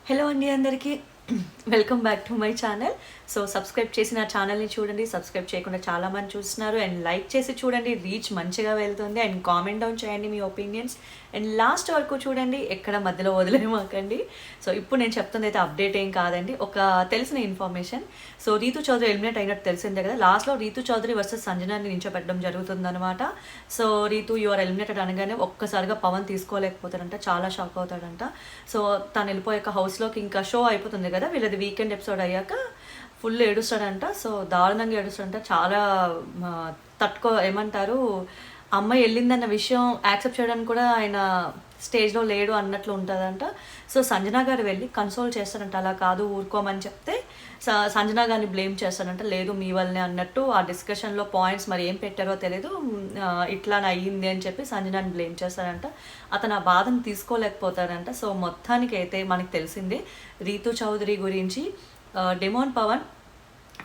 Hello అండి అందరికీ welcome back to my channel. So subscribe చేసి నా ఛానల్ని చూడండి. సబ్స్క్రైబ్ చేయకుండా చాలామంది చూస్తున్నారు. అండ్ లైక్ చేసి చూడండి, రీచ్ మంచిగా వెళ్తుంది. అండ్ కామెంట్ డౌన్ చేయండి మీ ఒపీనియన్స్. అండ్ లాస్ట్ వరకు చూడండి, ఎక్కడ మధ్యలో వదిలేమాకండి. సో ఇప్పుడు నేను చెప్తుంది అయితే అప్డేట్ ఏం కాదండి, ఒక తెలిసిన information. So Rithu Chowdary eliminate అయినట్టు తెలిసిందే కదా. లాస్ట్లో రీతు చౌదరి వర్సెస్ సంజనాని నించోపెట్టడం జరుగుతుందన్నమాట. సో రీతు యువర్ ఎలిమినేటెడ్ అనగానే ఒక్కసారిగా పవన్ తీసుకోలేకపోతాడంట, చాలా షాక్ అవుతాడంట. సో తను వెళ్ళిపోయాక హౌస్లోకి ఇంకా షో అయిపోతుంది కదా, వీళ్ళది వీకెండ్ ఎపిసోడ్ అయ్యాక ఫుల్ ఏడుస్తాడంట. సో దారుణంగా ఏడుస్తాడంట. చాలా ఏమంటారు, అమ్మాయి వెళ్ళిందన్న విషయం యాక్సెప్ట్ చేయడానికి కూడా ఆయన స్టేజ్లో లేడు అన్నట్లు ఉంటుందంట. సో సంజన గారు వెళ్ళి కన్సోల్ చేస్తారంట, అలా కాదు ఊరుకోమని చెప్తే సంజన గారిని బ్లేమ్ చేస్తారంట, లేదు మీ వల్లనే అన్నట్టు. ఆ డిస్కషన్లో పాయింట్స్ మరి ఏం పెట్టారో తెలియదు, ఇట్లా అయ్యింది అని చెప్పి సంజనాని బ్లేమ్ చేస్తారంట. అతను ఆ బాధను తీసుకోలేకపోతారంట. సో మొత్తానికి అయితే మనకు తెలిసింది రీతు చౌదరి గురించి. డిమాండ్ పవన్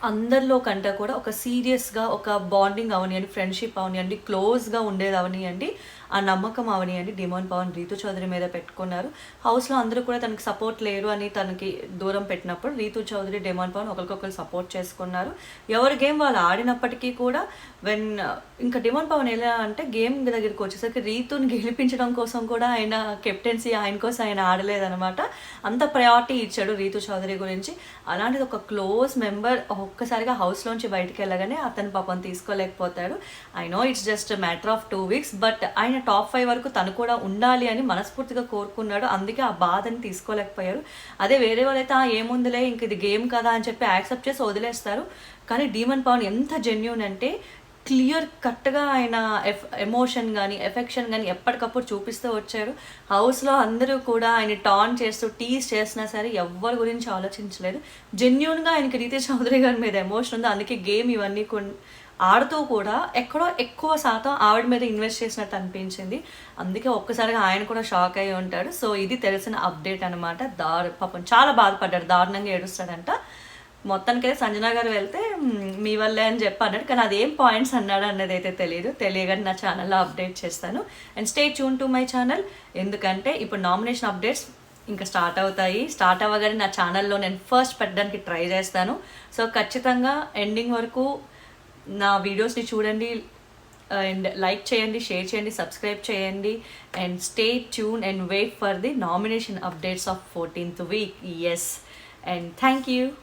అందరిలో కంటే కూడా ఒక సీరియస్గా ఒక బాండింగ్ అవనియండి, ఫ్రెండ్షిప్ అవనియండి, క్లోజ్గా ఉండేది అవనియండి, ఆ నమ్మకం అవనియండి డిమాండ్ పవన్ రీతు చౌదరి మీద పెట్టుకున్నారు. హౌస్లో అందరూ కూడా తనకి సపోర్ట్ లేరు అని తనకి దూరం పెట్టినప్పుడు రీతు చౌదరి డిమాండ్ పవన్ ఒకరికొకరు సపోర్ట్ చేసుకున్నారు. ఎవరి గేమ్ వాళ్ళు ఆడినప్పటికీ కూడా ఇంకా డిమాండ్ పవన్ ఎలా అంటే గేమ్ దగ్గరికి వచ్చేసరికి రీతుని గెలిపించడం కోసం కూడా ఆయన కెప్టెన్సీ ఆయన కోసం ఆయన ఆడలేదనమాట. అంత ప్రయారిటీ ఇచ్చాడు రీతు చౌదరి గురించి. అలాంటిది ఒక క్లోజ్ మెంబర్ ఒక్కసారిగా హౌస్లోంచి బయటకు వెళ్ళగానే అతను పాపం తీసుకోలేకపోతాడు. I know it's just matter of 2 weeks, but ఆయన టాప్ 5 వరకు తను కూడా ఉండాలి అని మనస్ఫూర్తిగా కోరుకున్నాడు. అందుకే ఆ బాధని తీసుకోలేకపోయారు. అదే వేరే వాళ్ళైతే ఏముందిలే ఇంక ఇది గేమ్ కదా అని చెప్పి యాక్సెప్ట్ చేసి వదిలేస్తారు. కానీ డిమాండ్ పవన్ ఎంత జెన్యూన్ అంటే క్లియర్ కట్గా ఆయన ఎమోషన్ కానీ ఎఫెక్షన్ కానీ ఎప్పటికప్పుడు చూపిస్తూ వచ్చారు. హౌస్లో అందరూ కూడా ఆయన టాన్ చేస్తూ టీజ్ చేసినా సరే ఎవరి గురించి ఆలోచించలేదు. జెన్యూన్గా ఆయనకి రీతి చౌదరి గారి మీద ఎమోషన్ ఉంది. అందుకే గేమ్ ఇవన్నీ ఆడుతూ కూడా ఎక్కడో ఎక్కువ శాతం ఆవిడ మీద ఇన్వెస్ట్ చేసినట్టు అనిపించింది. అందుకే ఒక్కసారిగా ఆయన కూడా షాక్ అయ్యి ఉంటాడు. సో ఇది తెలిసిన అప్డేట్ అనమాట. పాపం చాలా బాధపడ్డాడు, దారుణంగా ఏడుస్తాడంట. మొత్తానికైతే సంజన గారు వెళ్తే మీ వల్లే అని చెప్పి అన్నాడు. కానీ అదేం పాయింట్స్ అన్నాడు అన్నది అయితే తెలియగానే నా ఛానల్లో అప్డేట్ చేస్తాను. And stay tune to my channel. ఎందుకంటే ఇప్పుడు నామినేషన్ అప్డేట్స్ ఇంకా స్టార్ట్ అవుతాయి. స్టార్ట్ అవ్వగానే నా ఛానల్లో నేను ఫస్ట్ పెట్టడానికి ట్రై చేస్తాను. సో ఖచ్చితంగా ఎండింగ్ వరకు నా వీడియోస్ని చూడండి. అండ్ లైక్ చేయండి, షేర్ చేయండి, సబ్స్క్రైబ్ చేయండి. And stay tune and wait for the nomination updates of 14th week. Yes, and thank you.